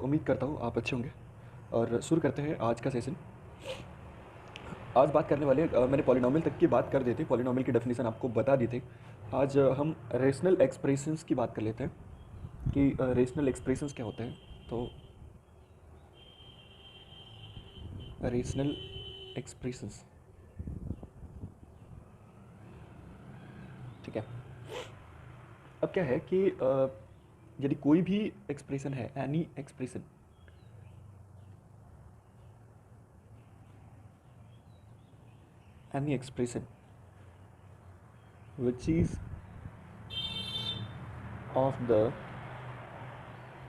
उम्मीद करता हूँ आप अच्छे होंगे और शुरू करते हैं आज का सेशन। आज बात करने वाले मैंने पॉलिनॉमियल तक की बात कर दी थी, पॉलिनॉमियल की डेफिनेशन आपको बता दी थी। आज हम रेशनल एक्सप्रेशंस की बात कर लेते हैं कि रेशनल एक्सप्रेशंस क्या होते हैं। तो रेशनल एक्सप्रेशंस, ठीक है। अब क्या है कि यदि कोई भी एक्सप्रेशन है, any expression, any expression which is of the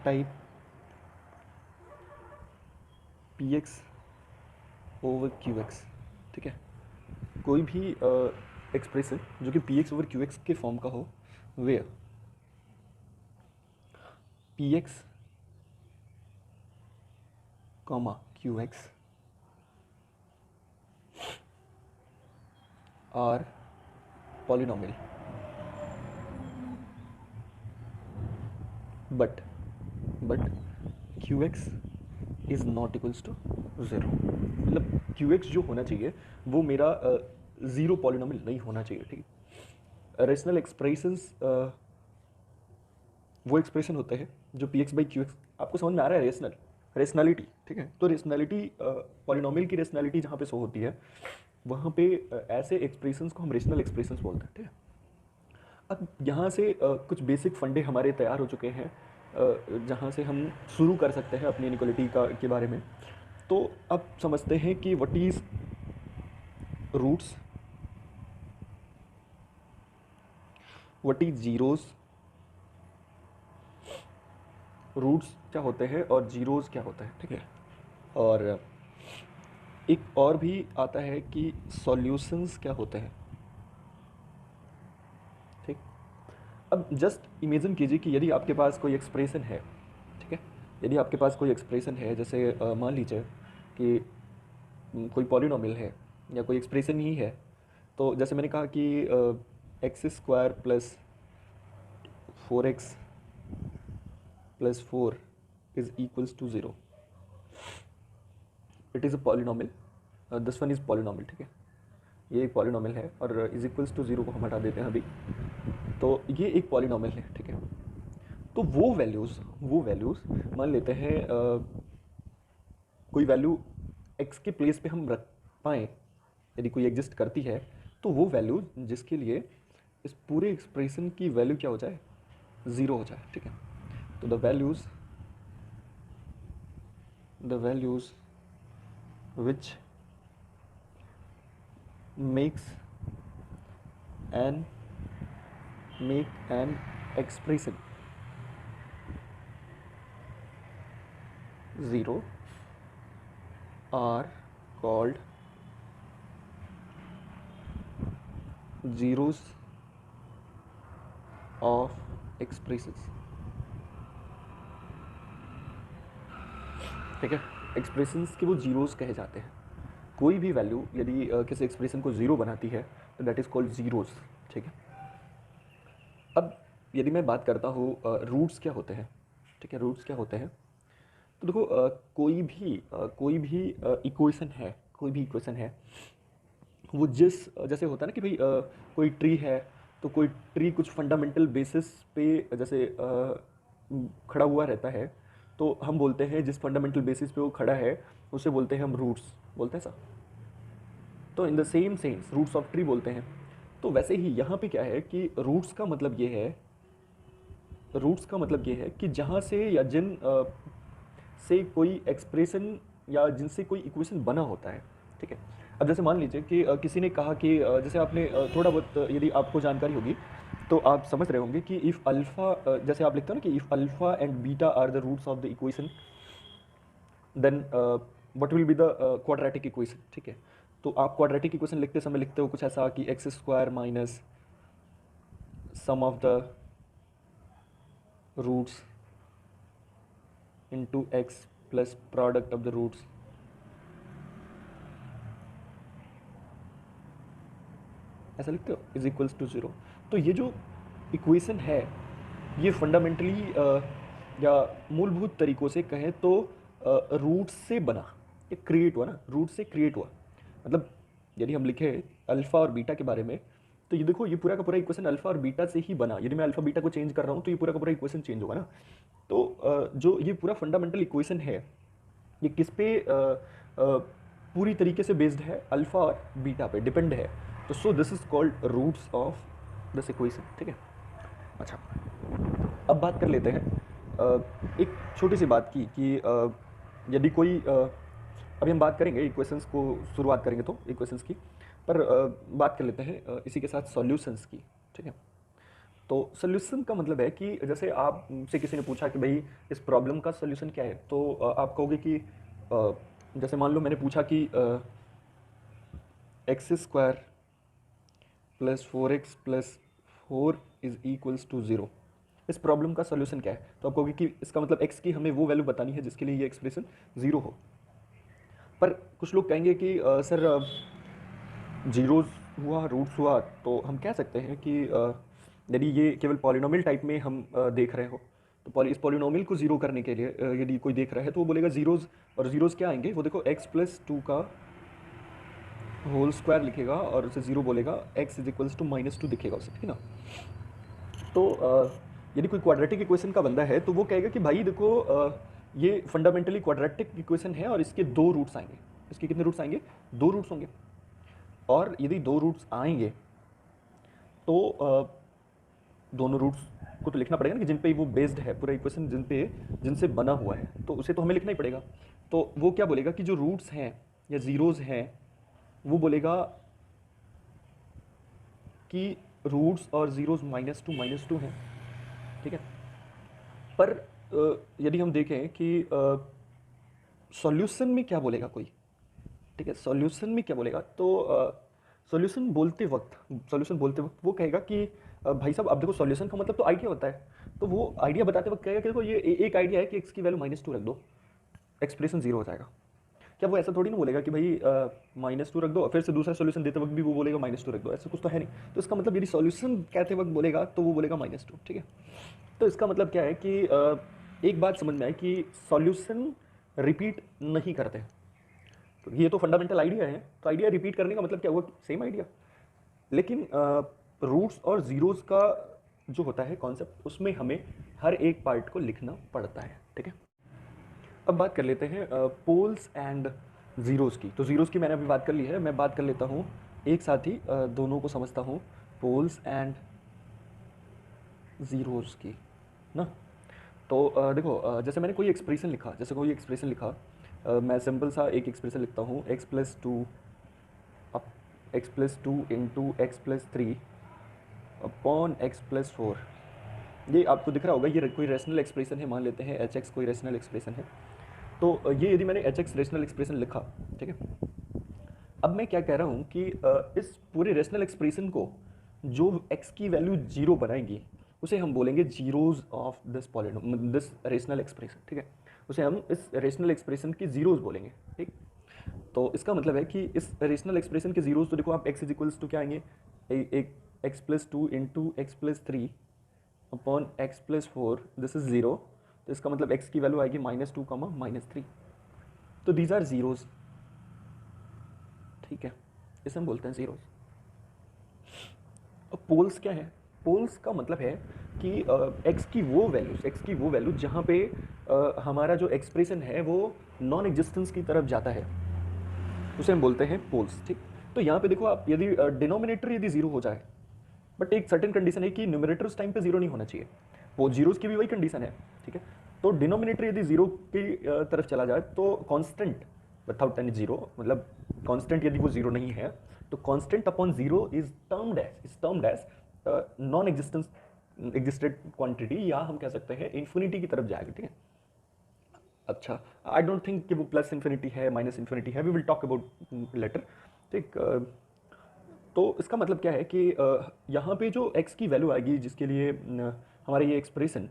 type px over qx, ठीक है। कोई भी एक्सप्रेशन जो कि px over qx के फॉर्म का हो, where px comma qx are polynomial but qx is not equals to zero. मतलब qx जो होना चाहिए वो मेरा ज़ीरो पॉलिनॉमियल नहीं होना चाहिए, ठीक है। रेशनल एक्सप्रेशंस वो एक्सप्रेशन होते हैं जो px बाई qx, आपको समझ में आ रहा है, रेशनलिटी, ठीक है। तो रेशनलिटी, पॉलिनॉमियल की रेशनलिटी जहाँ पे शो होती है वहाँ पे ऐसे एक्सप्रेशंस को हम रेशनल एक्सप्रेशंस बोलते हैं, ठीक है। अब यहाँ से कुछ बेसिक फंडे हमारे तैयार हो चुके हैं जहाँ से हम शुरू कर सकते हैं अपनी इनइक्वालिटी का के बारे में। तो अब समझते हैं कि what is roots, what is zeros, roots क्या होते हैं और जीरोज़ क्या होता है, ठीक है। और एक और भी आता है कि सॉल्यूशंस क्या होते हैं, ठीक। अब जस्ट इमेजिन कीजिए कि यदि आपके पास कोई एक्सप्रेशन है, ठीक है। यदि आपके पास कोई एक्सप्रेशन है, जैसे मान लीजिए कि कोई पॉलिनॉमियल है या कोई एक्सप्रेशन ही है। तो जैसे मैंने कहा कि x square plus 4x plus 4 is equals to zero, it is a polynomial, this one is polynomial, ठीक है। ये एक पॉलिनॉमियल है और इज इक्वल्स टू ज़ीरो को हम हटा देते हैं अभी। तो ये एक पॉलिनॉमियल है, ठीक है। तो वो वैल्यूज़ मान लेते हैं कोई वैल्यू x के प्लेस पे हम रख पाएँ, यदि कोई एग्जिस्ट करती है, तो वो वैल्यू जिसके लिए इस पूरे एक्सप्रेशन की वैल्यू क्या हो जाए, ज़ीरो हो जाए, ठीक है। तो the values which make an expression zero are called zeros of expressions, ठीक है। एक्सप्रेशंस के वो जीरोज़ कहे जाते हैं। कोई भी वैल्यू यदि किसी एक्सप्रेशन को ज़ीरो बनाती है तो दैट इज़ कॉल्ड ज़ीरोज़, ठीक है। अब यदि मैं बात करता हूँ रूट्स क्या होते हैं, ठीक है। रूट्स क्या होते हैं, तो देखो कोई भी इक्वेशन है, वो जैसे होता है ना कि भाई कोई ट्री है, तो कोई ट्री कुछ फंडामेंटल बेसिस पे जैसे खड़ा हुआ रहता है, तो हम बोलते हैं जिस फंडामेंटल बेसिस पे वो खड़ा है उसे बोलते हैं हम रूट्स, बोलते हैं सर। तो in the same sense roots of tree बोलते हैं। तो वैसे ही यहाँ पे क्या है कि रूट्स का मतलब ये है कि जहाँ से या जिन से कोई एक्सप्रेशन या जिनसे कोई इक्वेशन बना होता है, ठीक है। अब जैसे मान लीजिए कि किसी ने कहा कि जैसे आपने थोड़ा बहुत यदि आपको जानकारी होगी तो आप समझ रहे होंगे कि इफ़ अल्फ़ा, जैसे आप लिखते हो ना कि if alpha and beta are the roots of the equation, then what will be the quadratic equation, ठीक है। तो आप क्वाड्रेटिक इक्वेशन लिखते समय लिखते हो कुछ ऐसा कि x square minus sum of the roots into x plus product of the roots, ऐसा लिखते हो, इज इक्वल्स टू ज़ीरो। तो ये जो इक्वेशन है ये फंडामेंटली या मूलभूत तरीकों से कहें तो रूट से बना, ये क्रिएट हुआ ना, रूट से क्रिएट हुआ। मतलब यदि हम लिखें अल्फ़ा और बीटा के बारे में, तो ये देखो ये पूरा का पूरा इक्वेशन अल्फ़ा और बीटा से ही बना। यदि मैं अल्फ़ा बीटा को चेंज कर रहा हूँ तो ये पूरा का पूरा इक्वेशन चेंज होगा ना। तो जो ये पूरा फंडामेंटल इक्वेशन है, ये किस पे पूरी तरीके से बेस्ड है, अल्फ़ा और बीटा पे डिपेंड है। तो so this is called roots of this equation, ठीक है। अच्छा, अब बात कर लेते हैं एक छोटी सी बात की कि यदि कोई अभी हम बात करेंगे इक्वेशंस को, शुरुआत करेंगे तो इक्वेशंस की, पर बात कर लेते हैं इसी के साथ सॉल्यूशंस की, ठीक है। तो सॉल्यूशन का मतलब है कि जैसे आपसे किसी ने पूछा कि भाई इस प्रॉब्लम का सॉल्यूशन क्या है, तो आप कहोगे कि जैसे मान लो मैंने पूछा कि x square plus 4x plus 4 is equals to 0, इस प्रॉब्लम का सॉल्यूशन क्या है। तो आप कहोगे कि इसका मतलब x की हमें वो वैल्यू बतानी है जिसके लिए ये एक्सप्रेशन 0 हो। पर कुछ लोग कहेंगे कि सर जीरोस हुआ, रूट्स हुआ, तो हम कह सकते हैं कि यदि ये केवल पॉलिनोमियल टाइप में हम देख रहे हो, तो इस पॉलिनोमियल को जीरो करने के लिए यदि कोई देख रहा है तो वो बोलेगा जीरोस, और जीरोस क्या आएंगे, वो देखो x प्लस 2 का होल स्क्वायर लिखेगा और उसे जीरो बोलेगा, x इज इक्वल्स टू -2 दिखेगा उसे, ठीक है ना। तो यदि कोई क्वाड्रेटिक इक्वेशन का बंदा है तो वो कहेगा कि भाई देखो ये फंडामेंटली क्वाड्रेटिक इक्वेशन है और इसके दो रूट्स आएंगे। इसके कितने रूट्स आएंगे, दो रूट्स होंगे। और यदि दो रूट्स आएंगे तो दोनों रूट्स को तो लिखना पड़ेगा ना कि जिन पे वो बेस्ड है पूरा इक्वेशन, जिनसे बना हुआ है, तो उसे तो हमें लिखना ही पड़ेगा। तो वो क्या बोलेगा कि जो रूट्स हैं या जीरोज़ हैं, वो बोलेगा कि रूट्स और जीरोज़ -2 हैं, ठीक है। पर यदि हम देखें कि सॉल्यूशन में क्या बोलेगा कोई, ठीक है, सॉल्यूशन में क्या बोलेगा, तो सॉल्यूशन बोलते वक्त वो कहेगा कि भाई साहब अब देखो सॉल्यूशन का मतलब तो आइडिया होता है। तो वो आइडिया बताते वक्त कहेगा कि देखो ये एक आइडिया है कि x की वैल्यू -2 रख दो, एक्सप्रेशन जीरो हो जाएगा। क्या वो ऐसा थोड़ी ना बोलेगा कि भाई -2 रख दो, फिर से दूसरा सॉल्यूशन देते वक्त भी वो बोलेगा -2 रख दो, ऐसा कुछ तो है नहीं। तो इसका मतलब यदि सॉल्यूशन कहते वक्त बोलेगा तो वो बोलेगा -2, ठीक है। तो इसका मतलब क्या है कि एक बात समझ में आए कि सॉल्यूशन रिपीट नहीं करते। तो ये तो फंडामेंटल आइडिया है, तो आइडिया रिपीट करने का मतलब क्या हुआ, सेम आइडिया। लेकिन रूट्स और जीरोस का जो होता है कॉन्सेप्ट, उसमें हमें हर एक पार्ट को लिखना पड़ता है, ठीक है। अब बात कर लेते हैं पोल्स एंड ज़ीरोज़ की। तो ज़ीरोज़ की मैंने अभी बात कर ली है, मैं बात कर लेता हूँ एक साथ ही दोनों को समझता हूँ, पोल्स एंड ज़ीरोज़ की ना। तो देखो जैसे मैंने कोई एक्सप्रेशन लिखा, मैं सिंपल सा एक एक्सप्रेशन लिखता हूँ, x plus two into x plus three upon x plus four. ये आपको दिख रहा होगा, ये कोई रेशनल एक्सप्रेशन है, मान लेते हैं एच एक्स कोई रेशनल एक्सप्रेशन है। तो ये यदि मैंने एच एक्स रेशनल एक्सप्रेशन लिखा, ठीक है। अब मैं क्या कह रहा हूँ कि इस पूरे रेशनल एक्सप्रेशन को जो x की वैल्यू जीरो बनाएंगी उसे हम बोलेंगे zeros of this this rational expression, ठीक है। उसे हम इस रेशनल एक्सप्रेशन की जीरोज बोलेंगे, ठीक। तो इसका मतलब है कि इस रेशनल एक्सप्रेशन के जीरोज, तो देखो आप x इज इक्वल्स टू क्या आएंगे, एक x plus two into x plus three upon x plus four, this is zero. तो इसका मतलब x की वैल्यू आएगी -2 -3। तो दीज आर जीरोज, ठीक है, इसे हम बोलते हैं जीरोज। अब पोल्स क्या है, पोल्स का मतलब है कि एक्स की वो वैल्यू जहाँ पे हमारा जो एक्सप्रेशन है वो नॉन एग्जिस्टेंस की तरफ जाता है, उसे हम बोलते हैं पोल्स, ठीक। तो यहाँ पे देखो आप, यदि डिनोमिनेटर यदि जीरो हो जाए, बट एक सर्टेन कंडीशन है कि न्यूमरेटर उस टाइम पे जीरो नहीं होना चाहिए, वो जीरोस की भी वही कंडीशन है, ठीक है। तो डिनोमिनेटर यदि जीरो की तरफ चला जाए तो कांस्टेंट विदाउट एनी जीरो, मतलब कांस्टेंट यदि वो जीरो नहीं है, तो constant upon zero is termed as non existed quantity, या हम कह सकते हैं इन्फिनिटी की तरफ जाएगा, ठीक है। अच्छा, आई डोंट थिंक कि वो प्लस इन्फिनिटी है माइनस इन्फिनिटी है, we will talk about later, ठीक। तो इसका मतलब क्या है कि यहाँ पे जो x की वैल्यू आएगी जिसके लिए हमारा ये एक्सप्रेशन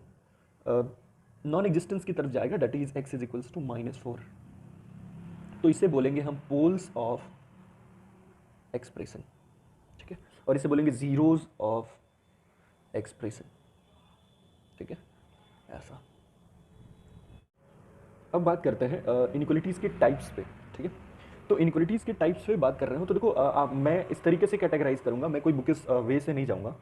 नॉन एग्जिस्टेंस की तरफ जाएगा, that is x is equals to -4। तो इसे बोलेंगे हम पोल्स ऑफ एक्सप्रेशन, ठीक है। और इसे बोलेंगे जीरोज ऑफ एक्सप्रेशन, ठीक है, ऐसा। अब बात करते हैं इनइक्वालिटीज़ के टाइप्स पे, ठीक है। तो इनइक्वालिटीज़ के टाइप्स पे बात कर रहे हो तो देखो मैं इस तरीके से कैटेगराइज करूँगा, मैं कोई बुक इस वे से नहीं जाऊँगा।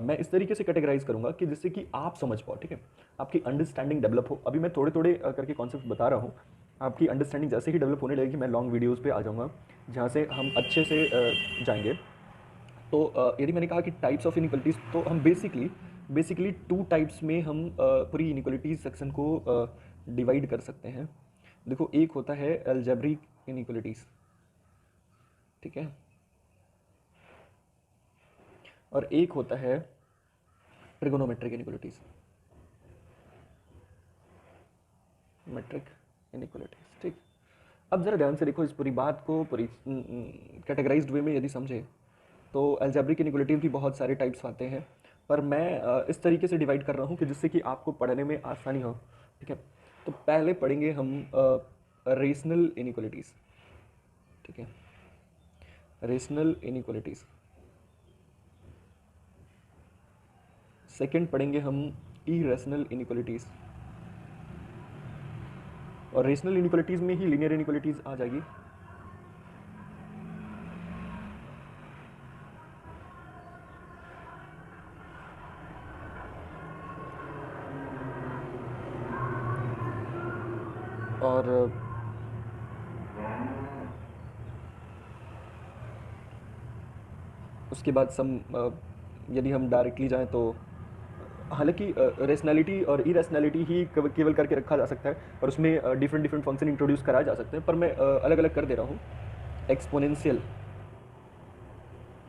मैं इस तरीके से कैटेगराइज करूँगा कि जिससे कि आप समझ पाओ, ठीक है, आपकी अंडरस्टैंडिंग डेवलप हो। अभी मैं थोड़े थोड़े करके कॉन्सेप्ट बता रहा हूँ, आपकी अंडरस्टैंडिंग जैसे ही डेवलप होने लगेगी मैं लॉन्ग वीडियोज़ पे आ जाऊँगा जहाँ से हम अच्छे से जाएंगे। तो यदि मैंने कहा कि टाइप्स ऑफ इनइक्वालिटीज़, तो हम बेसिकली टू टाइप्स में हम पूरी इनइक्वालिटीज़ सेक्शन को डिवाइड कर सकते हैं। देखो, एक होता है अलजेब्रिक इनइक्वालिटीज़, ठीक है, और एक होता है ट्रिगोनोमेट्रिक इनइक्वालिटीज़, मेट्रिक इनइक्वालिटीज़, ठीक। अब ज़रा ध्यान से देखो, इस पूरी बात को पूरी कैटेगराइज्ड वे में यदि समझे तो अलजेब्रिक इनइक्वालिटीज़ भी बहुत सारे टाइप्स आते हैं, पर मैं इस तरीके से डिवाइड कर रहा हूँ कि जिससे कि आपको पढ़ने में आसानी हो, ठीक है। तो पहले पढ़ेंगे हम रेशनल इनइक्वालिटीज़, ठीक है, रेशनल इनइक्वालिटीज़। सेकंड पढ़ेंगे हम इरेशनल इनइक्वालिटीज़, और रेशनल इनइक्वालिटीज़ में ही लीनियर इनइक्वालिटीज़ आ जाएगी। और उसके बाद यदि हम डायरेक्टली जाएं तो हालांकि रेशनैलिटी और इरेशनैलिटी ही केवल करके रखा जा सकता है, और उसमें डिफरेंट डिफरेंट फंक्शन इंट्रोड्यूस कराए जा सकते हैं, पर मैं अलग अलग कर दे रहा हूँ। एक्सपोनेंशियल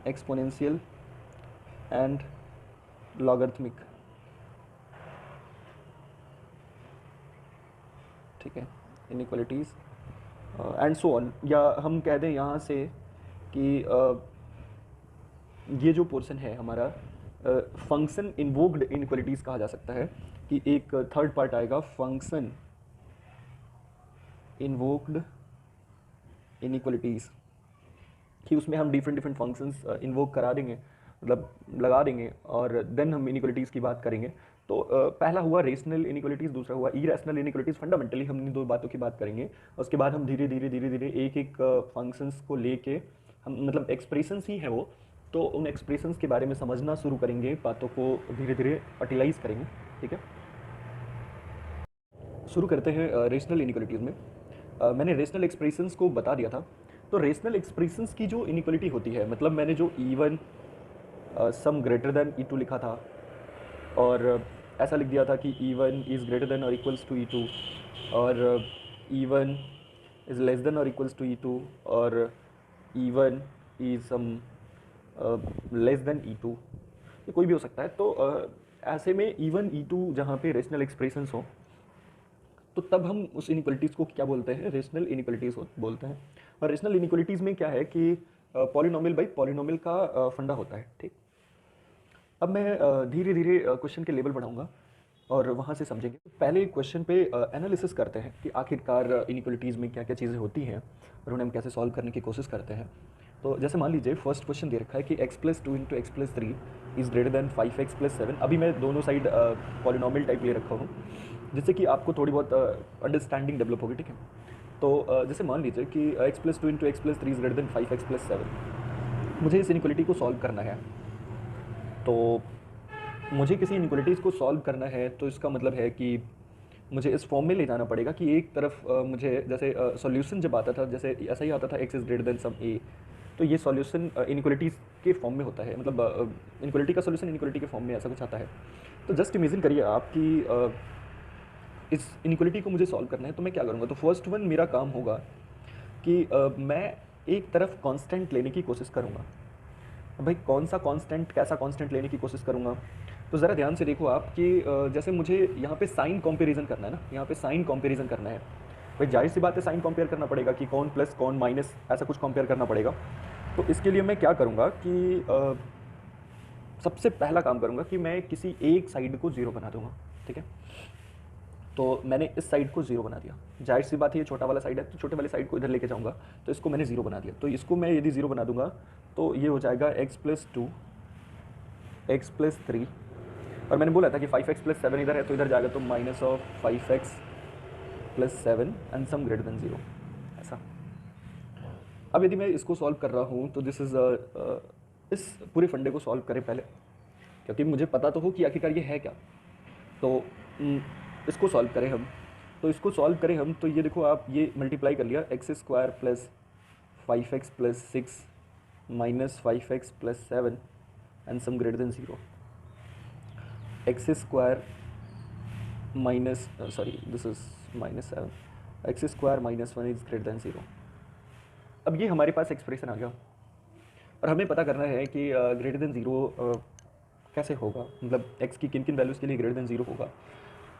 एक्सपोनेंशियल एंड लॉगरिथमिक, ठीक है, इनइक्वालिटीज़ एंड सो ऑन। या हम कह दें यहाँ से कि ये जो पोर्शन है हमारा फंक्शन इन्वोक्ड इनइक्वालिटीज़ कहा जा सकता है, कि एक थर्ड पार्ट आएगा फंक्शन इन्वोक्ड इनइक्वालिटीज़, कि उसमें हम डिफरेंट डिफरेंट फंक्शंस इन्वोक करा देंगे, मतलब लगा देंगे, और देन हम इनइक्वालिटीज़ की बात करेंगे। तो पहला हुआ रेशनल इनइक्वालिटीज़, दूसरा हुआ इरेशनल इनइक्वालिटीज़। फंडामेंटली हम इन दो बातों की बात करेंगे, उसके बाद हम धीरे धीरे एक एक फंक्शंस को लेके हम, मतलब एक्सप्रेशंस ही है वो, तो उन एक्सप्रेशंस के बारे में समझना शुरू करेंगे, बातों को धीरे धीरे अटिलाइज करेंगे, ठीक है। शुरू करते हैं रेशनल इनइक्वालिटीज़ में। मैंने रेशनल एक्सप्रेशंस को बता दिया था। तो रेशनल एक्सप्रेशंस की जो इनइक्वालिटी होती है, मतलब मैंने जो E1 सम ग्रेटर देन E2 लिखा था, और ऐसा लिख दिया था कि E1 इज़ ग्रेटर देन और इक्वल्स टू E2, और E1 इज़ लेस देन और इक्वल्स टू E2, और E1 is sum less than E2, ये कोई भी हो सकता है। तो ऐसे में E1 E2 जहाँ पे रेशनल एक्सप्रेशंस हो, तो तब हम उस इनइक्वालिटीज़ को क्या बोलते हैं, रेशनल इनइक्वालिटीज़ बोलते हैं। और रेशनल इनइक्वालिटीज़ में क्या है कि पॉलिनोमियल बाई पॉलिनोमियल का फंडा होता है, ठीक। अब मैं धीरे धीरे क्वेश्चन के लेवल बढ़ाऊंगा और वहाँ से समझेंगे। पहले क्वेश्चन पे एनालिसिस करते हैं कि आखिरकार इनइक्वालिटीज़ में क्या क्या चीज़ें होती हैं और उन्हें हम कैसे सॉल्व करने की कोशिश करते हैं। तो जैसे मान लीजिए फर्स्ट क्वेश्चन दे रखा है कि x+2 into x+3 is greater then 5x+7। अभी मैं दोनों साइड पॉलिनोमियल टाइप ले रखा हूँ, जिससे कि आपको थोड़ी बहुत अंडरस्टैंडिंग डेवलप होगी, ठीक है। तो जैसे मान लीजिए कि x+2 into x+3 is greater then 5x+7, मुझे इस इनइक्वालिटी को सॉल्व करना है। तो मुझे किसी इनइक्वालिटीज़ को सॉल्व करना है, तो इसका मतलब है कि मुझे इस फॉर्म में ले जाना पड़ेगा कि एक तरफ मुझे जैसे सॉल्यूशन जब आता था, जैसे ऐसा ही आता था x is greater than some a, तो ये सॉल्यूशन इनइक्वालिटीज़ के फॉर्म में होता है, मतलब इनइक्वालिटी का सॉल्यूशन इनइक्वालिटी के फॉर्म में ऐसा कुछ आता है। तो जस्ट इमेजिन करिए आप कि इस इनइक्वालिटी को मुझे सॉल्व करना है, तो मैं क्या करूँगा। तो फर्स्ट वन मेरा काम होगा कि मैं एक तरफ कांस्टेंट लेने की कोशिश करूँगा। भाई कौन सा कांस्टेंट, कैसा कांस्टेंट लेने की कोशिश करूँगा। तो ज़रा ध्यान से देखो आप कि जैसे मुझे यहाँ पे साइन कंपैरिजन करना है ना, यहाँ पे साइन कंपैरिजन करना है, भाई जाहिर सी बात है साइन कंपेयर करना पड़ेगा कि कौन प्लस कौन माइनस, ऐसा कुछ कंपेयर करना पड़ेगा। तो इसके लिए मैं क्या करूँगा कि सबसे पहला काम करूँगा कि मैं किसी एक साइड को ज़ीरो बना दूँगा, ठीक है। तो मैंने इस साइड को ज़ीरो बना दिया, जाहिर सी बात है ये छोटा वाला साइड है, तो छोटे वाले साइड को इधर लेके जाऊँगा, तो इसको मैंने ज़ीरो बना दिया। तो इसको मैं यदि ज़ीरो बना दूँगा तो ये हो जाएगा x+2 x+3, और मैंने बोला था कि 5x+7 इधर है, तो इधर जाएगा तो -5x plus 7 and some greater than 0, ऐसा। अब यदि मैं इसको सॉल्व कर रहा हूँ तो दिस इज़ इस पूरे फंडे को सॉल्व करें पहले, क्योंकि मुझे पता तो हो कि आखिरकार ये है क्या। तो इसको सॉल्व करें हम, तो ये देखो आप, ये मल्टीप्लाई कर लिया, x square plus 5x plus 6 minus 5x plus 7 and some greater than 0, x square minus this is minus 7, x square minus 1 is greater than 0। अब ये हमारे पास एक्सप्रेशन आ गया और हमें पता करना है कि ग्रेटर देन 0 कैसे होगा, मतलब x की किन किन वैल्यूज़ के लिए ग्रेटर देन 0 होगा।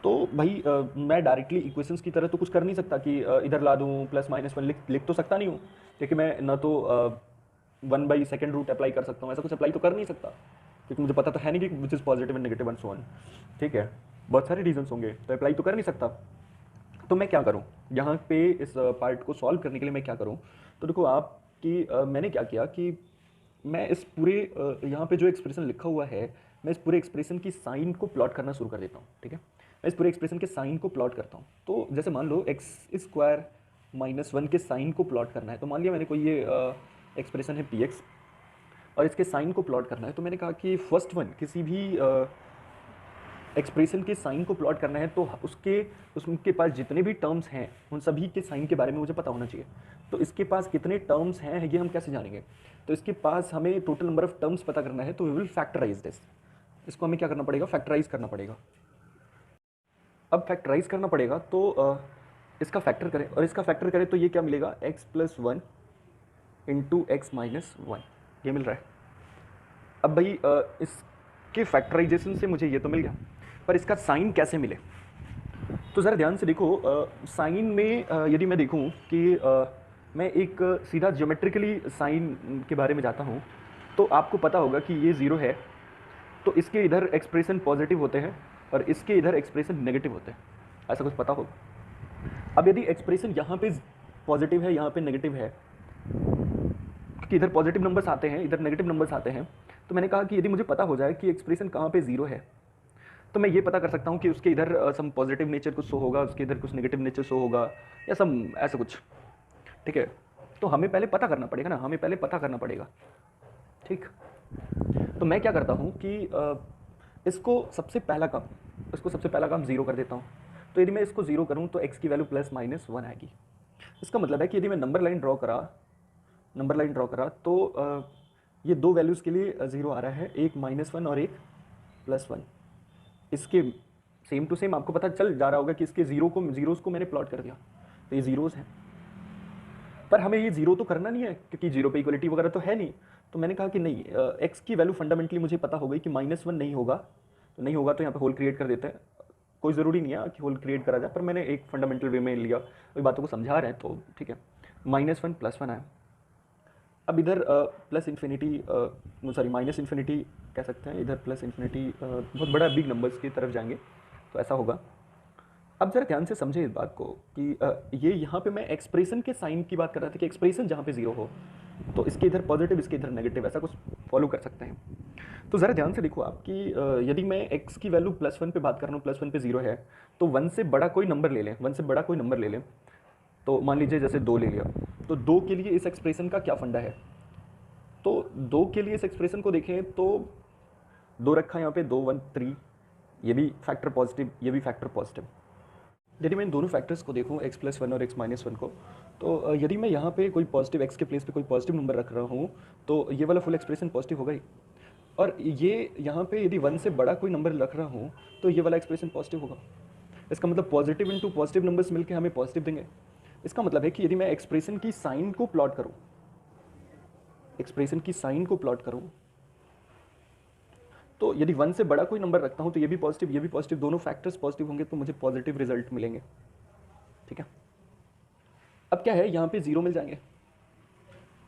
तो भाई मैं डायरेक्टली इक्वेशंस की तरह तो कुछ कर नहीं सकता कि इधर ला दूँ प्लस माइनस 1 लिख तो सकता नहीं हूँ, क्योंकि मैं ना तो 1/2 रूट अप्लाई कर सकता हूँ, ऐसा कुछ अप्लाई तो कर नहीं सकता, क्योंकि मुझे पता तो है नहीं कि which is positive and negative and so on. ठीक है, बहुत सारे रीजंस होंगे, तो अप्लाई तो कर नहीं सकता। तो मैं क्या करूँ यहाँ पे, इस पार्ट को सॉल्व करने के लिए मैं क्या करूँ। तो देखो आप कि मैंने क्या किया कि मैं इस पूरे यहाँ पे जो एक्सप्रेशन लिखा हुआ है, मैं इस पूरे एक्सप्रेशन की साइन को प्लॉट करना शुरू कर देता हूँ। ठीक है, मैं इस पूरे एक्सप्रेशन के साइन को प्लॉट करता हूँ। तो जैसे मान लो एक्स स्क्वायर माइनस 1 के साइन को प्लॉट करना है, तो मान लिया मैंने कोई ये एक्सप्रेशन है पी एक्स और इसके साइन को प्लॉट करना है, तो मैंने कहा कि फर्स्ट वन किसी भी एक्सप्रेशन के साइन को प्लॉट करना है तो उसके पास जितने भी टर्म्स हैं उन सभी के साइन के बारे में मुझे पता होना चाहिए। तो इसके पास कितने टर्म्स हैं ये हम कैसे जानेंगे, तो इसके पास हमें टोटल नंबर ऑफ टर्म्स पता करना है, तो वी विल फैक्टराइज दिस। इसको हमें क्या करना पड़ेगा, फैक्टराइज करना पड़ेगा। अब फैक्टराइज करना पड़ेगा तो इसका फैक्टर करें, और इसका फैक्टर करें तो ये क्या मिलेगा, x plus 1 into x minus 1, ये मिल रहा है। अब भाई इसके फैक्टराइजेशन से मुझे ये तो मिल गया, पर इसका साइन कैसे मिले, तो ज़रा ध्यान से देखो। साइन में यदि मैं देखूं कि मैं एक सीधा ज्योमेट्रिकली साइन के बारे में जाता हूं, तो आपको पता होगा कि ये 0 है, तो इसके इधर एक्सप्रेशन पॉजिटिव होते हैं और इसके इधर एक्सप्रेशन नेगेटिव होते हैं, ऐसा कुछ पता होगा। अब यदि एक्सप्रेशन यहाँ पे पॉजिटिव है, यहाँ पे नेगेटिव है, कि इधर पॉजिटिव नंबर्स आते हैं, इधर नेगेटिव नंबर्स आते हैं, तो मैंने कहा कि यदि मुझे पता हो जाए कि एक्सप्रेशन कहाँ पे 0 है, तो मैं ये पता कर सकता हूँ कि उसके इधर सम पॉजिटिव नेचर कुछ शो होगा, उसके इधर कुछ नेगेटिव नेचर शो होगा, या सम ऐसा कुछ। ठीक है, तो हमें पहले पता करना पड़ेगा ना, हमें पहले पता करना पड़ेगा। ठीक, तो मैं क्या करता हूँ कि इसको सबसे पहला काम 0 कर देता हूँ। तो यदि मैं इसको 0 करूँ तो x की वैल्यू प्लस माइनस 1 आएगी। इसका मतलब है कि यदि मैं नंबर लाइन ड्रॉ करा तो ये दो वैल्यूज़ के लिए 0 आ रहा है, एक -1 और एक +1। इसके सेम टू सेम आपको पता चल जा रहा होगा कि इसके ज़ीरोज़ को मैंने प्लॉट कर दिया, तो ये ज़ीरोज़ हैं। पर हमें ये 0 तो करना नहीं है, क्योंकि 0 पे इक्वलिटी वगैरह तो है नहीं। तो मैंने कहा कि नहीं, x की वैल्यू फंडामेंटली मुझे पता हो गई कि -1 नहीं होगा, तो यहाँ पे होल क्रिएट कर देते हैं। कोई ज़रूरी नहीं है कि होल क्रिएट करा जाए, पर मैंने एक फंडामेंटल वे में लिया, वही बातों को समझा रहे हैं, तो ठीक है। -1 +1 आया। अब इधर प्लस इन्फिनिटी माइनस इन्फिनिटी कह सकते हैं, इधर प्लस इन्फिनिटी बहुत बड़ा बिग नंबर्स की तरफ जाएंगे, तो ऐसा होगा। अब जरा ध्यान से समझे इस बात को कि ये यहाँ पे मैं एक्सप्रेशन के साइन की बात कर रहा था कि एक्सप्रेशन जहाँ पे 0 हो तो इसके इधर पॉजिटिव, इसके इधर नेगेटिव, ऐसा कुछ फॉलो कर सकते हैं। तो ज़रा ध्यान से देखो आप कि यदि मैं x की वैल्यू +1 पे बात कर रहा हूँ, +1 पे 0 है, तो 1 से बड़ा कोई नंबर ले लें, तो मान लीजिए जैसे 2 ले लिया, तो 2 के लिए इस एक्सप्रेशन का क्या फंडा है, तो 2 के लिए इस एक्सप्रेशन को देखें तो 2 रखा यहाँ पे, 2 1 3, ये भी फैक्टर पॉजिटिव, ये भी फैक्टर पॉजिटिव। यदि मैं इन दोनों फैक्टर्स को देखूँ x + 1 और x - 1 को, तो यदि मैं यहाँ पे कोई पॉजिटिव x के प्लेस पे कोई पॉजिटिव नंबर रख रहा हूँ, तो ये वाला फुल एक्सप्रेशन पॉजिटिव होगा ही। और ये यहाँ पे यदि 1 से बड़ा कोई नंबर रख रहा हूँ तो ये वाला एक्सप्रेशन पॉजिटिव होगा। इसका मतलब पॉजिटिव इंटू पॉजिटिव नंबर्स मिलकर हमें पॉजिटिव देंगे। इसका मतलब है कि यदि मैं एक्सप्रेशन की साइन को प्लॉट करूँ, तो यदि 1 से बड़ा कोई नंबर रखता हूँ तो ये भी पॉजिटिव, दोनों फैक्टर्स पॉजिटिव होंगे, तो मुझे पॉजिटिव रिजल्ट मिलेंगे। ठीक है, अब क्या है, यहाँ पे 0 मिल जाएंगे।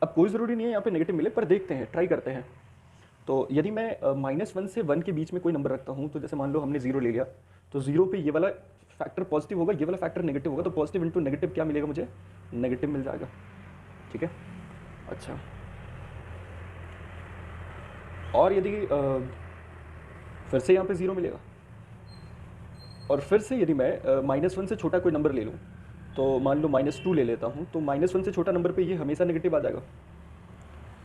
अब कोई ज़रूरी नहीं है यहाँ पे नेगेटिव मिले, पर देखते हैं, ट्राई करते हैं। तो यदि मैं -1 से 1 के बीच में कोई नंबर रखता हूँ, तो जैसे मान लो हमने 0 ले लिया, तो 0 पे ये वाला फैक्टर पॉजिटिव होगा, ये वाला फैक्टर नेगेटिव होगा, तो पॉजिटिव इंटू नेगेटिव क्या मिलेगा, मुझे नेगेटिव मिल जाएगा। ठीक है, अच्छा, और यदि फिर से यहाँ पे 0 मिलेगा, और फिर से यदि मैं -1 से छोटा कोई नंबर ले लूँ, तो मान लो -2 ले लेता हूँ, तो -1 से छोटा नंबर पे ये हमेशा नेगेटिव आ जाएगा,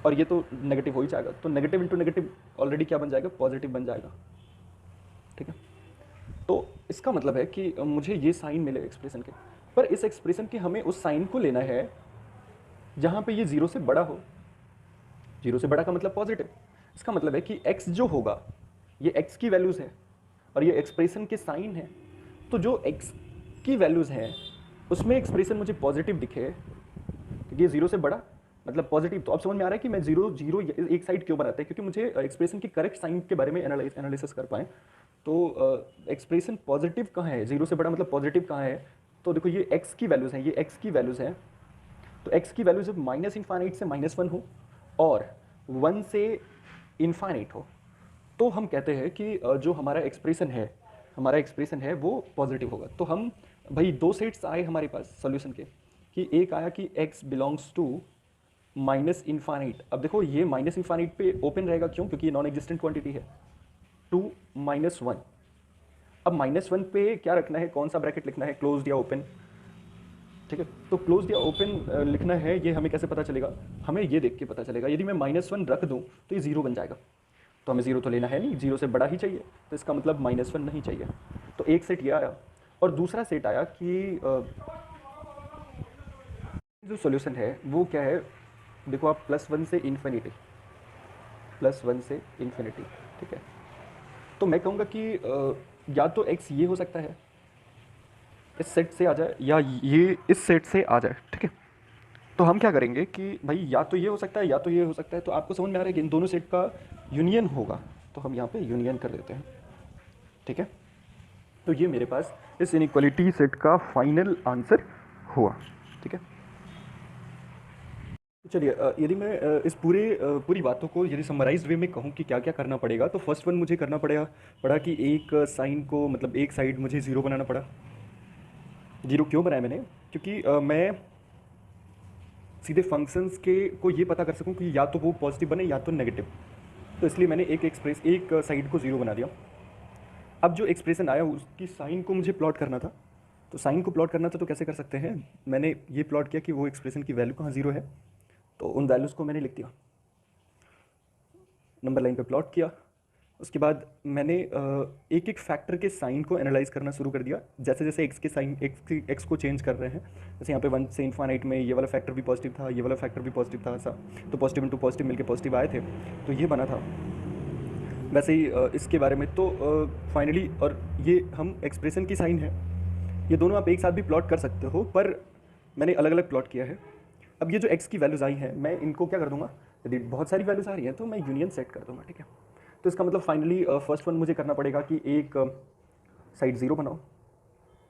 और ये तो नेगेटिव हो ही जाएगा, तो नेगेटिव इंटू नेगेटिव ऑलरेडी क्या बन जाएगा, पॉजिटिव बन जाएगा। ठीक है, तो इसका मतलब है कि मुझे ये साइन मिले एक्सप्रेशन के, पर इस एक्सप्रेशन के हमें उस साइन को लेना है जहाँ पे ये 0 से बड़ा हो। 0 से बड़ा का मतलब पॉजिटिव। इसका मतलब है कि x जो होगा, ये x की वैल्यूज़ है और ये एक्सप्रेशन के साइन है, तो जो x की वैल्यूज़ हैं उसमें एक्सप्रेशन मुझे पॉजिटिव दिखे, क्योंकि ये 0 से बड़ा मतलब पॉजिटिव। तो अब समझ में आ रहा है कि मैं 0 एक साइड क्यों बनाते हैं, क्योंकि मुझे एक्सप्रेशन की करेक्ट साइन के बारे में एनालिसिस कर पाएँ। तो एक्सप्रेशन पॉजिटिव कहाँ है, 0 से बड़ा मतलब पॉजिटिव कहाँ है, तो देखो ये x की वैल्यूज़ हैं, ये x की वैल्यूज़ हैं। तो x की वैल्यू जब -∞ से -1 हो और 1 से इन्फाइनाइट हो, तो हम कहते हैं कि जो हमारा एक्सप्रेशन है वो पॉजिटिव होगा। तो हम भाई दो सेट्स आए हमारे पास सॉल्यूशन के, कि एक आया कि x बिलोंग्स टू -∞। अब देखो ये -∞ पे ओपन रहेगा, क्यों, क्योंकि ये नॉन एग्जिस्टेंट क्वांटिटी है, टू -1। अब -1 पे क्या रखना है, कौन सा ब्रैकेट लिखना है, क्लोज्ड या ओपन। ठीक है, तो क्लोज्ड या ओपन लिखना है, ये हमें कैसे पता चलेगा, हमें ये देख के पता चलेगा। यदि मैं -1 रख दूं तो ये 0 बन जाएगा, तो हमें 0 तो लेना है नहीं, 0 से बड़ा ही चाहिए, तो इसका मतलब -1 नहीं चाहिए। तो एक सेट ये आया, और दूसरा सेट आया कि जो सॉल्यूशन है वो क्या है, देखो आप +1 से इन्फिनिटी, +1 से इन्फिनिटी। ठीक है, तो मैं कहूँगा कि या तो x ये हो सकता है, इस सेट से आ जाए, या ये इस सेट से आ जाए। ठीक है, तो हम क्या करेंगे कि भाई या तो ये हो सकता है या तो ये हो सकता है, तो आपको समझ में आ रहा है कि इन दोनों सेट का यूनियन होगा, तो हम यहाँ पे यूनियन कर देते हैं। ठीक है, तो ये मेरे पास इस इनइक्वालिटी सेट का फाइनल आंसर हुआ। ठीक है, चलिए यदि मैं इस पूरी बातों को यदि समराइज्ड वे में कहूँ कि क्या क्या करना पड़ेगा, तो फर्स्ट वन मुझे करना पड़ा कि एक साइन को, मतलब एक साइड मुझे 0 बनाना पड़ा। 0 क्यों बनाया मैंने, क्योंकि मैं सीधे फंक्शंस के को ये पता कर सकूं कि या तो वो पॉजिटिव बने या तो नेगेटिव, तो इसलिए मैंने एक साइड को 0 बना दिया। अब जो एक्सप्रेशन आया उसकी साइन को मुझे प्लॉट करना था, तो साइन को प्लॉट करना था तो कैसे कर सकते हैं, मैंने ये प्लॉट किया कि वो एक्सप्रेशन की वैल्यू कहाँ 0 है, तो उन वैल्यूज़ को मैंने लिख दिया, नंबर लाइन पे प्लॉट किया। उसके बाद मैंने एक एक फैक्टर के साइन को एनालाइज करना शुरू कर दिया, जैसे जैसे एक्स के साइन एक्स को चेंज कर रहे हैं। जैसे यहाँ पे 1 से इन्फाइनाइट में ये वाला फैक्टर भी पॉजिटिव था, ये वाला फैक्टर भी पॉजिटिव था, ऐसा, तो पॉजिटिव इंटू पॉजिटिव मिलके पॉजिटिव आए थे, तो ये बना था। वैसे ही इसके बारे में तो फाइनली, और ये हम एक्सप्रेशन की साइन है, ये दोनों आप एक साथ भी प्लॉट कर सकते हो, पर मैंने अलग अलग प्लॉट किया है। अब ये जो एक्स की वैल्यूज़ आई हैं, मैं इनको क्या कर दूंगा, यदि बहुत सारी वैल्यूज़ आ रही हैं तो मैं यूनियन सेट कर दूंगा। ठीक है, तो इसका मतलब फाइनली फर्स्ट वन मुझे करना पड़ेगा कि एक साइड 0 बनाओ,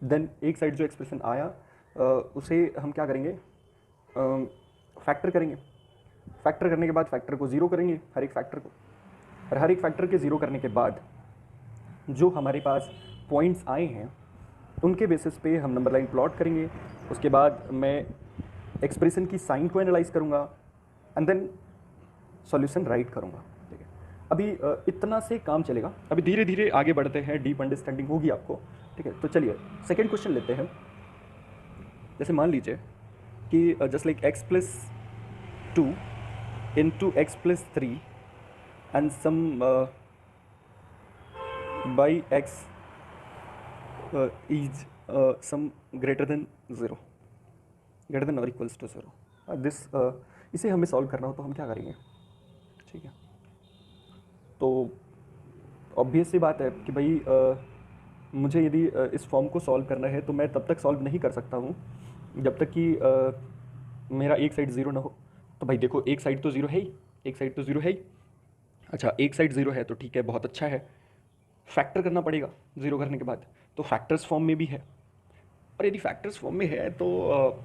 देन एक साइड जो एक्सप्रेशन आया उसे हम क्या करेंगे, फैक्टर करेंगे। फैक्टर करने के बाद फैक्टर को 0 करेंगे, हर एक फैक्टर को, और हर एक फैक्टर के 0 करने के बाद जो हमारे पास पॉइंट्स आए हैं उनके बेसिस पे हम नंबर लाइन प्लॉट करेंगे। उसके बाद मैं एक्सप्रेशन की साइन को एनालाइज करूँगा एंड देन सॉल्यूशन राइट करूँगा। ठीक है, अभी इतना से काम चलेगा, अभी धीरे धीरे आगे बढ़ते हैं, डीप अंडरस्टैंडिंग होगी आपको। ठीक है, तो चलिए सेकेंड क्वेश्चन लेते हैं। जैसे मान लीजिए कि just like x+2 into x+3 and some by x is some greater than 0, greater than or equals to 0, this इसे हमें सॉल्व करना हो तो हम क्या करेंगे। ठीक है, तो ऑब्वियस सी बात है कि भाई मुझे यदि इस फॉर्म को सॉल्व करना है तो मैं तब तक सॉल्व नहीं कर सकता हूँ जब तक कि मेरा एक साइड 0 ना हो। तो भाई देखो एक साइड तो 0 है ही, एक साइड तो 0 है ही। अच्छा, एक साइड 0 है तो ठीक है, बहुत अच्छा है। फैक्टर करना पड़ेगा 0 करने के बाद, तो फैक्टर्स फॉर्म में भी है, और यदि फैक्टर्स फॉर्म में है तो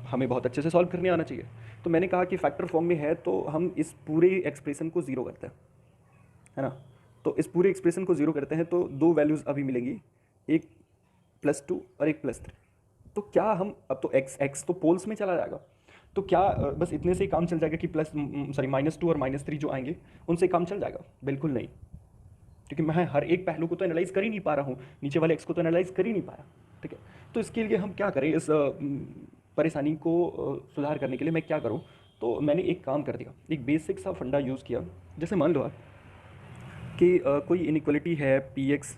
हमें बहुत अच्छे से सॉल्व करने आना चाहिए। तो मैंने कहा कि फैक्टर फॉर्म में है तो हम इस पूरे एक्सप्रेशन को 0 करते हैं, है ना। तो इस पूरे एक्सप्रेशन को 0 करते हैं तो दो वैल्यूज़ अभी मिलेंगी, एक +2 और एक +3। तो क्या हम अब तो x तो पोल्स में चला जाएगा, तो क्या बस इतने से ही काम चल जाएगा कि -2 और -3 जो आएंगे उनसे काम चल जाएगा? बिल्कुल नहीं, क्योंकि मैं हर एक पहलू को तो एनालाइज कर ही नहीं पा रहा हूँ, नीचे वाले x को तो एनालाइज कर ही नहीं पाया। ठीक है, तो इसके लिए हम क्या करें, इस परेशानी को सुधार करने के लिए मैं क्या करूँ, तो मैंने एक काम कर दिया, एक बेसिक सा फंडा यूज़ किया। जैसे मान लो आप कि कोई इनइक्वालिटी है P x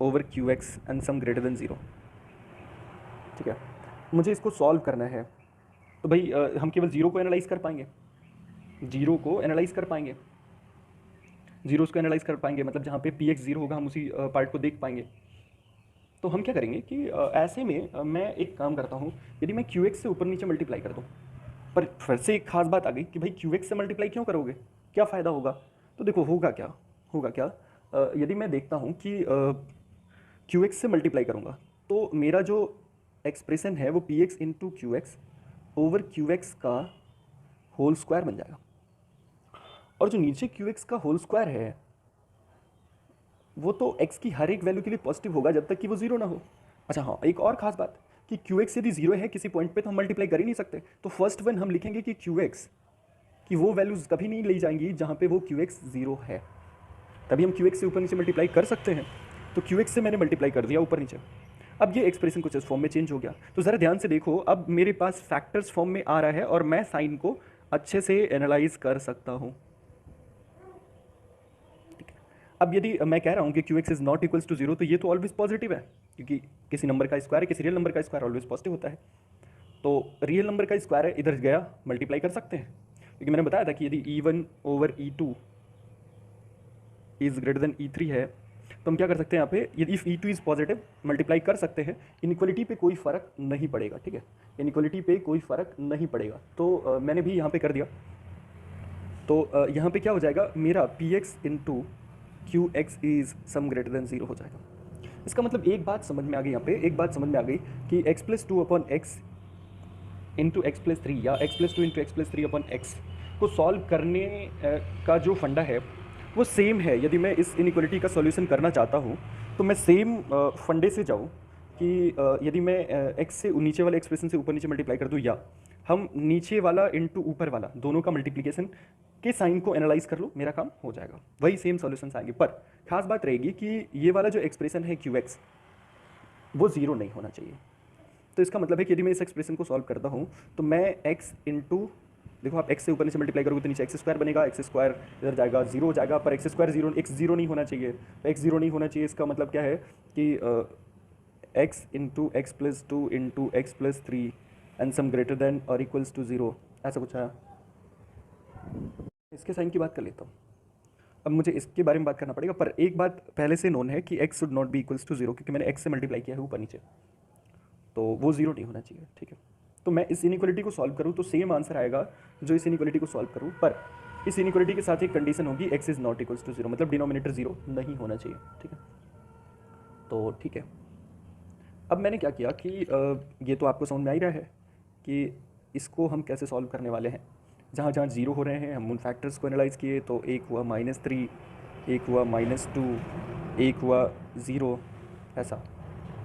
over Q x and some greater than zero, ठीक है। मुझे इसको सॉल्व करना है, तो भाई हम केवल ज़ीरो को एनालाइज़ कर पाएंगे, ज़ीरो को एनालाइज़ कर पाएंगे, ज़ीरोज़ को एनालाइज़ कर पाएंगे, मतलब जहाँ पे पी एक्स ज़ीरो होगा हम उसी पार्ट को देख पाएंगे। तो हम क्या करेंगे कि ऐसे में मैं एक काम करता हूँ, यदि मैं क्यू एक्स से ऊपर नीचे मल्टीप्लाई कर दूँ, पर फिर से एक खास बात आ गई कि भाई क्यू एक्स से मल्टीप्लाई क्यों करोगे, क्या फ़ायदा होगा। तो देखो होगा क्या, यदि मैं देखता हूँ कि क्यू एक्स से मल्टीप्लाई करूँगा तो मेरा जो एक्सप्रेशन है वो P x into Q x over Q x का होल स्क्वायर बन जाएगा, और जो नीचे क्यू एक्स का होल स्क्वायर है वो तो x की हर एक वैल्यू के लिए पॉजिटिव होगा जब तक कि वो जीरो ना हो। अच्छा हाँ, एक और खास बात कि क्यू एक्स यदि जीरो है किसी पॉइंट पे तो हम मल्टीप्लाई कर ही नहीं सकते, तो फर्स्ट वन हम लिखेंगे कि क्यू एक्स की वो वैल्यूज़ कभी नहीं ली जाएंगी जहाँ पे वो क्यू एक्स जीरो है, तभी हम क्यू एक्स से ऊपर नीचे मल्टीप्लाई कर सकते हैं। तो क्यू एक्स से मैंने मल्टीप्लाई कर दिया ऊपर नीचे। अब ये एक्सप्रेशन कुछ इस फॉर्म में चेंज हो गया, तो ज़रा ध्यान से देखो, अब मेरे पास फैक्टर्स फॉर्म में आ रहा है और मैं साइन को अच्छे से एनालाइज कर सकता हूँ। अब यदि मैं कह रहा हूँ कि q x is not equals to zero, तो ये तो ऑलवेज पॉजिटिव है, क्योंकि किसी नंबर का स्क्वायर है, किसी रियल नंबर का स्क्वायर ऑलवेज पॉजिटिव होता है। तो रियल नंबर का स्क्वायर है, इधर गया मल्टीप्लाई कर सकते हैं, क्योंकि मैंने बताया था कि यदि E1 over E2 is greater then E3 है, तो हम क्या कर सकते हैं यहाँ पे, यदि if E2 is positive multiply कर सकते हैं, इनइक्वालिटी पे कोई फ़र्क नहीं पड़ेगा, ठीक है, इनइक्वालिटी पे कोई फ़र्क नहीं पड़ेगा। तो मैंने भी यहाँ पे कर दिया, तो यहाँ पे क्या हो जाएगा, मेरा P x into Q x is some greater than zero हो जाएगा। इसका मतलब एक बात समझ में आ गई, यहाँ पे एक बात समझ में आ गई कि x plus two upon x into x plus three या x plus two into x plus three upon x को सॉल्व करने का जो फंडा है वो सेम है। यदि मैं इस इनइक्वालिटी का सॉल्यूशन करना चाहता हूँ तो मैं सेम फंडे से जाऊँ कि यदि मैं x से नीचे वाले एक्सप्रेशन से ऊपर नीचे मल्टीप्लाई कर दूँ, या हम नीचे वाला इंटू ऊपर वाला दोनों का मल्टीप्लिकेशन के साइन को एनालाइज कर लो, मेरा काम हो जाएगा, वही सेम सॉल्यूशंस आएंगे। पर खास बात रहेगी कि ये वाला जो एक्सप्रेशन है क्यू एक्स वो ज़ीरो नहीं होना चाहिए। तो इसका मतलब है कि यदि मैं इस एक्सप्रेशन को सॉल्व करता हूँ तो मैं x इंटू, देखो आप x से ऊपर नीचे मल्टीप्लाई करोगे तो नीचे एक्स स्क्वायर बनेगा, एक्स स्क्वायर इधर जाएगा जीरो हो जाएगा, पर x square zero, x zero नहीं होना चाहिए, तो एक्स जीरो नहीं होना चाहिए। इसका मतलब क्या है कि x into x plus two into x plus three and some greater than और इक्वल्स टू ज़ीरो, ऐसा कुछ है। इसके साइन की बात कर लेता हूँ, अब मुझे इसके बारे में बात करना पड़ेगा, पर एक बात पहले से नोन है कि x should not be equals to zero, क्योंकि मैंने x से मल्टीप्लाई किया है ऊपर नीचे, तो वो जीरो नहीं होना चाहिए, ठीक है। तो मैं इस इनइक्वालिटी को सॉल्व करूँ तो सेम आंसर आएगा जो इस इनइक्वालिटी को सॉल्व करूँ, पर इस इनइक्वालिटी के साथ एक कंडीशन होगी, x is not equals to zero, मतलब डिनोमिनेटर जीरो नहीं होना चाहिए, ठीक है। तो ठीक है, अब मैंने क्या किया कि ये तो आपको समझ में आ ही रहा है कि इसको हम कैसे सॉल्व करने वाले हैं। जहाँ जहाँ जीरो हो रहे हैं हम उन फैक्टर्स को एनालाइज किए, तो एक हुआ -3, एक हुआ -2, एक हुआ ज़ीरो, ऐसा।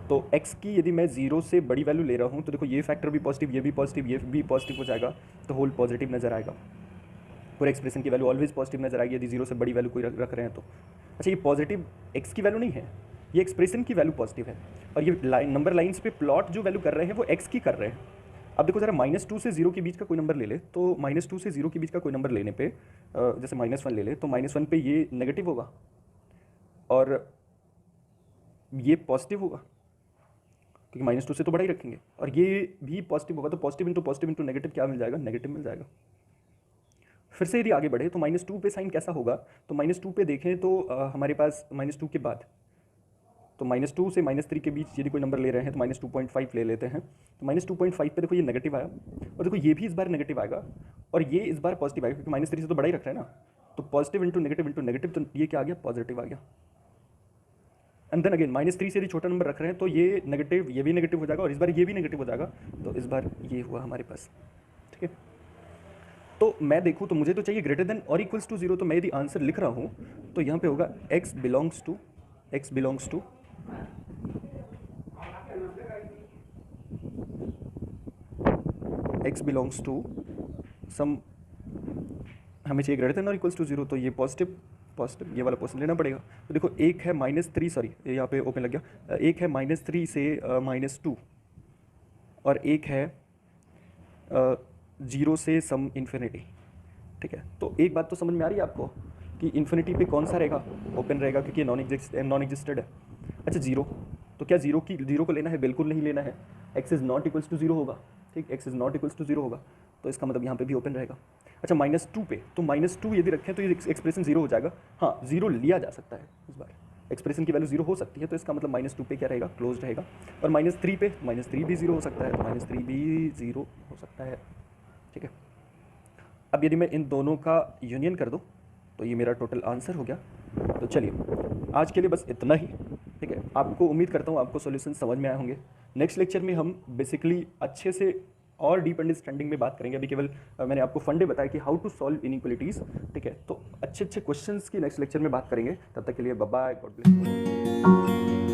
तो x की यदि मैं ज़ीरो से बड़ी वैल्यू ले रहा हूँ तो देखो ये फैक्टर भी पॉजिटिव, ये भी पॉजिटिव, ये भी पॉजिटिव हो जाएगा, तो होल पॉजिटिव नज़र आएगा, पूरे एक्सप्रेशन की वैल्यू ऑलवेज पॉजिटिव नज़र आएगी यदि जीरो से बड़ी वैल्यू कोई रख रहे हैं तो। अच्छा, ये पॉजिटिव x की वैल्यू नहीं है, ये एक्सप्रेशन की वैल्यू पॉजिटिव है, और ये नंबर लाइन्स पे प्लॉट जो वैल्यू कर रहे हैं वो x की कर रहे हैं। अब देखो ज़रा -2 से 0 के बीच का कोई नंबर ले ले, तो -2 से 0 के बीच का कोई नंबर लेने पे जैसे -1 ले ले, तो -1 पे ये नेगेटिव होगा और ये पॉजिटिव होगा, क्योंकि -2 से तो बड़ा ही रखेंगे, और ये भी पॉजिटिव होगा, तो पॉजिटिव इंटू नेगेटिव क्या मिल जाएगा, नेगेटिव मिल जाएगा। फिर से यदि आगे बढ़े तो -2 पे साइन कैसा होगा, तो -2 पे देखें तो हमारे पास -2 के बाद, तो -2 से -3 के बीच यदि कोई नंबर ले रहे हैं तो -2.5 ले लेते हैं, तो -2.5 पे देखो ये नेगेटिव आया, और देखो ये भी इस बार नेगेटिव आएगा और ये इस बार पॉजिटिव आएगा, क्योंकि -3 से तो बड़ा ही रख रहे हैं ना, तो पॉजिटिव इंटू नेगेटिव, तो ये क्या आ गया, पॉजिटिव आ गया। एंड देन अगेन -3 से यदि छोटा नंबर रख रहे हैं तो ये नेगेटिव, ये भी नेगेटिव हो जाएगा, और इस बार ये भी नेगेटिव हो जाएगा, तो इस बार ये हुआ हमारे पास, ठीक है। तो मैं देखूँ तो मुझे तो चाहिए ग्रेटर देन और इक्वल्स टू जीरो, तो मैं यदि आंसर लिख रहा हूँ तो यहाँ पे होगा x बिलोंग्स टू सम, हमें चाहिए ग्रेटर देन और इक्वल्स टू जीरो, तो ये पॉजिटिव, ये वाला पॉजिटिव लेना पड़ेगा। तो देखो एक है -3, सॉरी यहाँ पे ओपन लग गया, एक है -3 से -2 और एक है जीरो से सम इन्फिनिटी, ठीक है। तो एक बात तो समझ में आ रही है आपको कि इन्फिनिटी पे कौन सा रहेगा, ओपन रहेगा, क्योंकि नॉन एग्जिस्टेड है। अच्छा जीरो, तो क्या जीरो को लेना है? बिल्कुल नहीं लेना है, x is not equals to zero होगा, ठीक, x is not equals to zero होगा, तो इसका मतलब यहाँ पे भी ओपन रहेगा। अच्छा -2 पे, तो -2 यदि रखें तो ये एक्सप्रेशन जीरो हो जाएगा। हाँ, जीरो लिया जा सकता है इस बार, एक्सप्रेशन की वैल्यू जीरो हो सकती है, तो इसका मतलब -2 पे क्या रहेगा, क्लोज रहेगा। और -3 पे, -3 भी जीरो हो सकता है, तो -3 भी जीरो हो सकता है, ठीक है। अब यदि मैं इन दोनों का यूनियन कर दूं तो ये मेरा टोटल आंसर हो गया। तो चलिए आज के लिए बस इतना ही, ठीक है। आपको उम्मीद करता हूँ आपको सॉल्यूशन समझ में आए होंगे। नेक्स्ट लेक्चर में हम बेसिकली अच्छे से और डीप अंडरस्टैंडिंग में बात करेंगे। अभी केवल मैंने आपको फंडे बताया कि हाउ टू सॉल्व इनइक्वालिटीज़, ठीक है। तो अच्छे अच्छे क्वेश्चंस की नेक्स्ट लेक्चर में बात करेंगे। तब तक के लिए bye bye, God bless you.